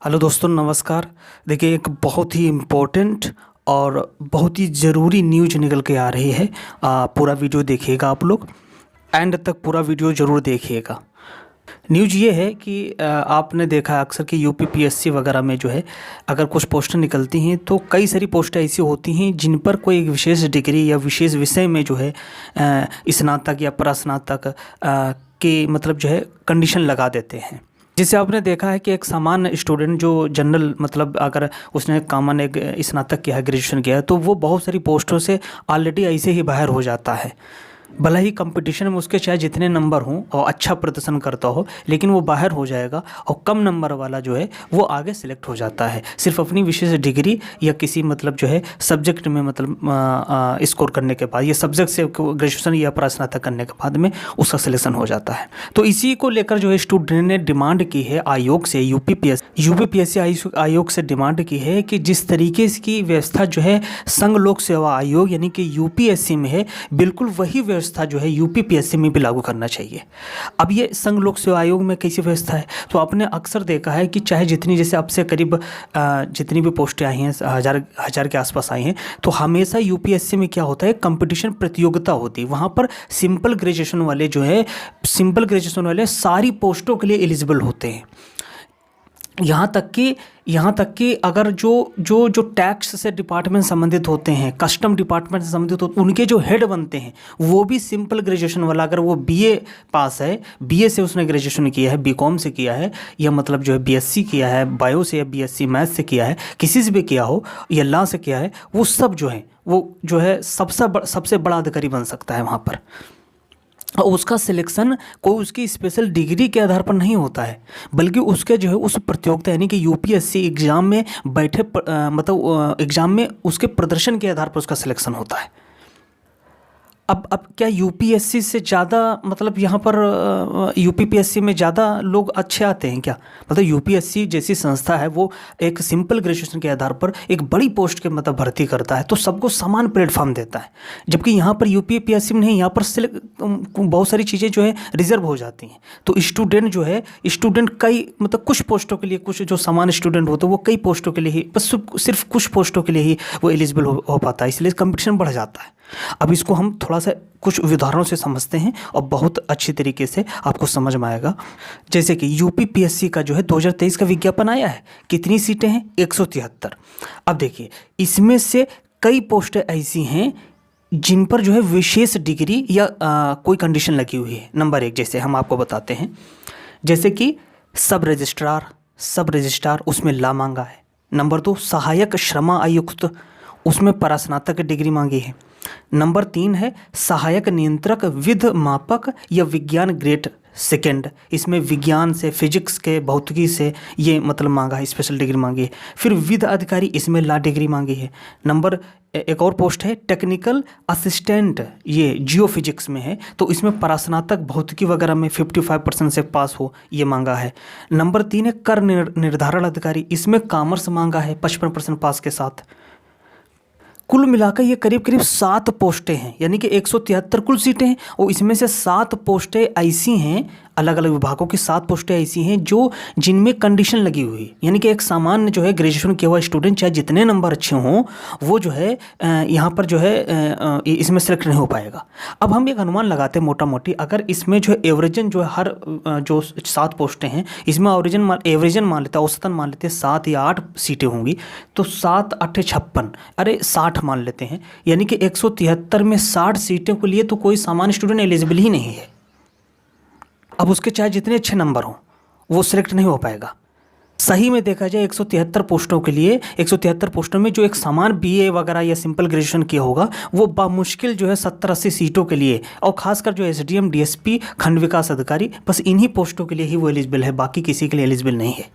Hello दोस्तों, नमस्कार। देखिए, एक बहुत ही इम्पोर्टेंट और बहुत ही ज़रूरी न्यूज निकल के आ रही है। पूरा वीडियो देखिएगा, आप लोग एंड तक पूरा वीडियो ज़रूर देखिएगा। न्यूज ये है कि आपने देखा अक्सर कि यूपीपीएससी वगैरह में जो है, अगर कुछ पोस्टें निकलती हैं तो कई सारी पोस्टें ऐसी होती हैं जिन पर कोई एक विशेष डिग्री या विशेष विषय में जो है स्नातक या परास्नातक के मतलब जो है कंडीशन लगा देते हैं। जिसे आपने देखा है कि एक सामान्य स्टूडेंट जो जनरल मतलब अगर उसने कॉमन एक स्नातक किया है, ग्रेजुएशन किया है, तो वो बहुत सारी पोस्टों से ऑलरेडी ऐसे ही बाहर हो जाता है। भले ही कंपटीशन में उसके चाहे जितने नंबर हों और अच्छा प्रदर्शन करता हो, लेकिन वो बाहर हो जाएगा और कम नंबर वाला जो है वो आगे सिलेक्ट हो जाता है, सिर्फ अपनी विशेष डिग्री या किसी मतलब जो है सब्जेक्ट में मतलब स्कोर करने के बाद, या सब्जेक्ट से ग्रेजुएशन या स्नातक करने के बाद में उसका सिलेक्शन हो जाता है। तो इसी को लेकर जो है स्टूडेंट ने डिमांड की है आयोग से, यूपीपीएससी आयोग से डिमांड की है कि जिस तरीके की व्यवस्था जो है संघ लोक सेवा आयोग यानी कि यूपीएससी में है, बिल्कुल वही व्यवस्था जो है यूपीपीएससी में भी लागू करना चाहिए। अब ये संघ लोक सेवा आयोग में कैसी व्यवस्था है, तो आपने अक्सर देखा है कि चाहे जितनी, जैसे अब से करीब जितनी भी पोस्टें आई हैं, हजार के आसपास आई हैं, तो हमेशा यूपीएससी में क्या होता है, कंपटीशन प्रतियोगिता होती है। वहाँ पर सिंपल ग्रेजुएशन वाले सारी पोस्टों के लिए एलिजिबल होते हैं। यहाँ तक कि अगर जो टैक्स से डिपार्टमेंट संबंधित होते हैं, कस्टम डिपार्टमेंट से संबंधित होते हैं, उनके जो हेड बनते हैं वो भी सिंपल ग्रेजुएशन वाला, अगर वो बीए पास है, बीए से उसने ग्रेजुएशन किया है, बीकॉम से किया है, या मतलब जो है बीएससी किया है बायो से, या बीएससी मैथ से किया है, किसी से भी किया हो, या लॉ से किया है, वो सब जो है सबसे बड़ा अधिकारी बन सकता है वहाँ पर। और उसका सिलेक्शन कोई उसकी स्पेशल डिग्री के आधार पर नहीं होता है, बल्कि उसके जो है उस प्रतियोगिता यानी कि यूपीएससी एग्ज़ाम में बैठे मतलब एग्ज़ाम में उसके प्रदर्शन के आधार पर उसका सिलेक्शन होता है। अब क्या यूपीएससी से ज़्यादा मतलब यहाँ पर यूपीपीएससी में ज़्यादा लोग अच्छे आते हैं क्या? मतलब यूपीएससी जैसी संस्था है वो एक सिंपल ग्रेजुएशन के आधार पर एक बड़ी पोस्ट के मतलब भर्ती करता है, तो सबको समान प्लेटफॉर्म देता है। जबकि यहाँ पर यूपीपीएससी में नहीं, यहाँ पर बहुत सारी चीज़ें जो है रिजर्व हो जाती हैं। तो स्टूडेंट कई मतलब कुछ पोस्टों के लिए, कुछ जो सामान्य स्टूडेंट होते हैं वो कई पोस्टों के लिए ही, बस सिर्फ कुछ पोस्टों के लिए ही वो एलिजिबल हो पाता है, इसलिए कंपटीशन बढ़ जाता है। अब इसको हम थोड़ा सा कुछ उदाहरणों से समझते हैं और बहुत अच्छी तरीके से आपको समझ में आएगा। जैसे कि यूपीपीएससी का जो है 2023 का विज्ञापन आया है, कितनी सीटें हैं? 173। अब देखिए, इसमें से कई पोस्टें ऐसी हैं जिन पर जो है विशेष डिग्री या कोई कंडीशन लगी हुई है। नंबर 1 जैसे हम आपको बताते हैं, जैसे कि सब रजिस्ट्रार उसमें ला मांगा है। नंबर 2 सहायक श्रम आयुक्त, उसमें परास्नातक की डिग्री मांगी है। नंबर 3 है सहायक नियंत्रक विध मापक या विज्ञान ग्रेड सेकेंड, इसमें विज्ञान से, फिजिक्स के, भौतिकी से ये मतलब मांगा है, स्पेशल डिग्री मांगी है। फिर विध अधिकारी, इसमें ला डिग्री मांगी है। नंबर एक और पोस्ट है टेक्निकल असिस्टेंट, ये जियो फिजिक्स में है, तो इसमें परास्नातक भौतिकी वगैरह में 55% से पास हो, ये मांगा है। नंबर 3 है कर निर्धारण अधिकारी, इसमें कॉमर्स मांगा है 55% पास के साथ। कुल मिलाकर ये करीब 7 पोस्टें हैं, यानी कि 173 कुल सीटें हैं, और इसमें से 7 पोस्टें ऐसी हैं, अलग अलग विभागों की 7 पोस्टें ऐसी हैं जिनमें कंडीशन लगी हुई है। यानी कि एक सामान्य जो है ग्रेजुएशन किया हुआ स्टूडेंट चाहे जितने नंबर अच्छे हों, वो जो है यहाँ पर जो है इसमें सेलेक्ट नहीं हो पाएगा। अब हम एक अनुमान लगाते हैं मोटा मोटी, अगर इसमें जो है एवरेजन जो है हर जो 7 पोस्टें हैं, इसमें एवरेजन मान लेते हैं, औसतन मान लेते हैं 7 या 8 सीटें होंगी, तो 7 8 56, अरे 60 मान लेते हैं, यानी कि 173 में 60 सीटों के लिए तो कोई सामान्य स्टूडेंट एलिजिबल ही नहीं है। अब उसके चाहे जितने अच्छे नंबर हों, वो सिलेक्ट नहीं हो पाएगा। सही में देखा जाए 173 पोस्टों के लिए, 173 पोस्टों में जो एक समान बीए वगैरह या सिंपल ग्रेजुएशन किया होगा, वो बामुश्किल जो है 70-80 सीटों के लिए, और खासकर जो एसडीएम, डीएसपी, खंड विकास अधिकारी, बस इन्हीं पोस्टों के लिए ही वो एलिजिबल है, बाकी किसी के लिए एलिजिबल नहीं है।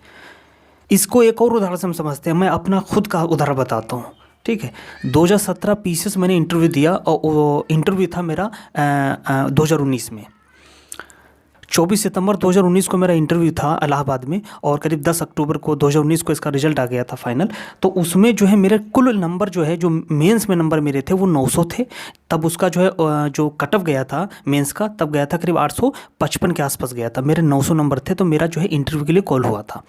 इसको एक और उदाहरण से हम समझते हैं। मैं अपना खुद का उदाहरण बताता हूँ, ठीक है। 2017 पीसीएस मैंने इंटरव्यू दिया, और वो इंटरव्यू था मेरा 2019 में। 24 सितंबर 2019 को मेरा इंटरव्यू था इलाहाबाद में, और करीब 10 अक्टूबर को 2019 को इसका रिजल्ट आ गया था फाइनल। तो उसमें जो है मेरे कुल नंबर जो है, जो मेंस में नंबर मेरे थे वो 900 थे। तब उसका जो है जो कट ऑफ गया था मेंस का, तब गया था करीब 855 के आसपास गया था। मेरे 900 नंबर थे, तो मेरा जो है इंटरव्यू के लिए कॉल हुआ था।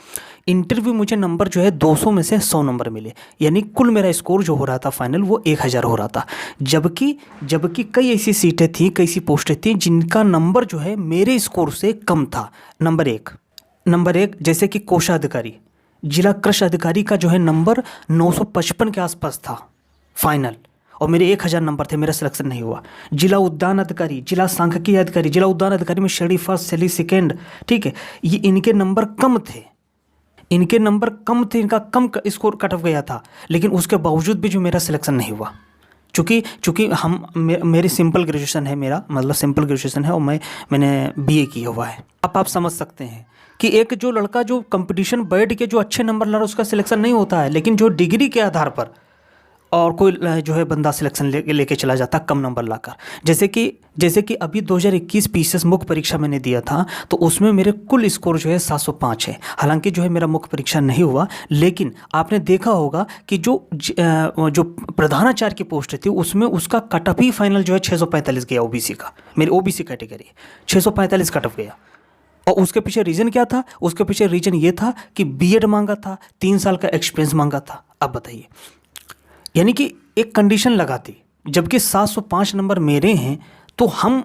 इंटरव्यू मुझे नंबर जो है 200 में से 100 नंबर मिले, यानी कुल मेरा स्कोर जो हो रहा था फाइनल वो 1000 हो रहा था। जबकि कई ऐसी सीटें थी, कई ऐसी पोस्टें थी जिनका नंबर जो है मेरे स्कोर से कम था। नंबर एक जैसे कि कोषाधिकारी, जिला कृषि अधिकारी का जो है नंबर 955 के आसपास था फाइनल, और मेरे 1000 नंबर थे, मेरा सिलेक्शन नहीं हुआ। जिला उद्यान अधिकारी, जिला सांख्यिकी अधिकारी, जिला उद्यान अधिकारी में श्रेणी फर्स्ट, श्रेणी सेकेंड, ठीक है, ये इनके नंबर कम थे, इनका कम स्कोर कट ऑफ गया था, लेकिन उसके बावजूद भी जो मेरा सिलेक्शन नहीं हुआ। चूँकि मेरी सिंपल ग्रेजुएशन है, मेरा मतलब सिंपल ग्रेजुएशन है, और मैंने बीए किया हुआ है। अब आप समझ सकते हैं कि एक जो लड़का जो कंपटीशन बैठ के जो अच्छे नंबर ला रहा है उसका सिलेक्शन नहीं होता है, लेकिन जो डिग्री के आधार पर और कोई जो है बंदा सिलेक्शन लेके चला जाता कम नंबर लाकर। जैसे कि अभी 2021 पीसीएस मुख्य परीक्षा मैंने दिया था, तो उसमें मेरे कुल स्कोर जो है 705 है। हालांकि जो है मेरा मुख्य परीक्षा नहीं हुआ, लेकिन आपने देखा होगा कि जो प्रधानाचार्य की पोस्ट थी उसमें उसका कट ऑफ ही फाइनल जो है 645 गया ओबीसी का, मेरी ओबीसी कैटेगरी 645 कट ऑफ गया। और उसके पीछे रीज़न क्या था? उसके पीछे रीज़न ये था कि बीएड मांगा था, 3 साल का एक्सपीरियंस मांगा था। अब बताइए, यानी कि एक कंडीशन लगाती, जबकि 705 नंबर मेरे हैं, तो हम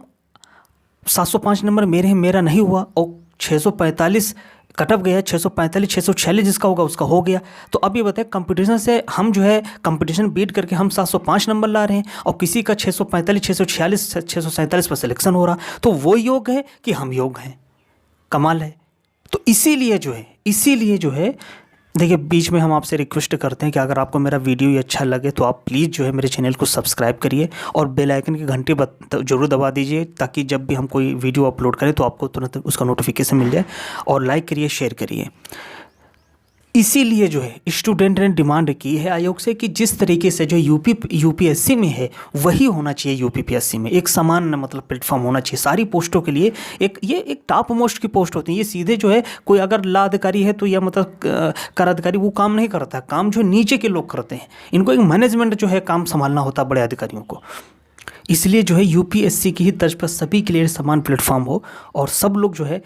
705 नंबर मेरे हैं, मेरा नहीं हुआ, और 645 कट ऑफ गया, 645 646 जिसका होगा उसका हो गया। तो अब ये बताए कंपटीशन से हम जो है कंपटीशन बीट करके हम 705 नंबर ला रहे हैं, और किसी का 645 646 647 पर सिलेक्शन हो रहा, तो वो योग्य है कि हम योग्य हैं। कमाल है। तो इसीलिए जो है देखिए, बीच में हम आपसे रिक्वेस्ट करते हैं कि अगर आपको मेरा वीडियो ये अच्छा लगे तो आप प्लीज़ जो है मेरे चैनल को सब्सक्राइब करिए और बेल आइकन की घंटी जरूर दबा दीजिए, ताकि जब भी हम कोई वीडियो अपलोड करें तो आपको तुरंत उसका नोटिफिकेशन मिल जाए। और लाइक करिए, शेयर करिए। इसीलिए जो है स्टूडेंट ने डिमांड की है आयोग से कि जिस तरीके से जो यूपीएससी में है वही होना चाहिए यूपीपीएससी में, एक समान मतलब प्लेटफॉर्म होना चाहिए सारी पोस्टों के लिए। ये एक टॉप मोस्ट की पोस्ट होती है। ये सीधे जो है कोई अगर ला अधिकारी है तो या मतलब कर अधिकारी वो काम नहीं करता है, काम जो नीचे के लोग करते हैं। इनको एक मैनेजमेंट जो है काम संभालना होता है बड़े अधिकारियों को। इसलिए जो है यूपीएससी की ही तर्ज पर सभी के लिए समान प्लेटफॉर्म हो, और सब लोग जो है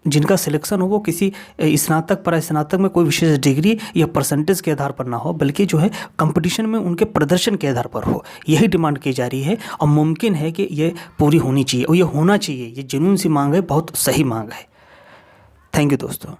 जिनका सिलेक्शन हो वो किसी स्नातक परास्नातक में कोई विशेष डिग्री या परसेंटेज के आधार पर ना हो, बल्कि जो है कंपटीशन में उनके प्रदर्शन के आधार पर हो। यही डिमांड की जा रही है, और मुमकिन है कि ये पूरी होनी चाहिए, और ये होना चाहिए। ये जुनून सी मांग है, बहुत सही मांग है। थैंक यू दोस्तों।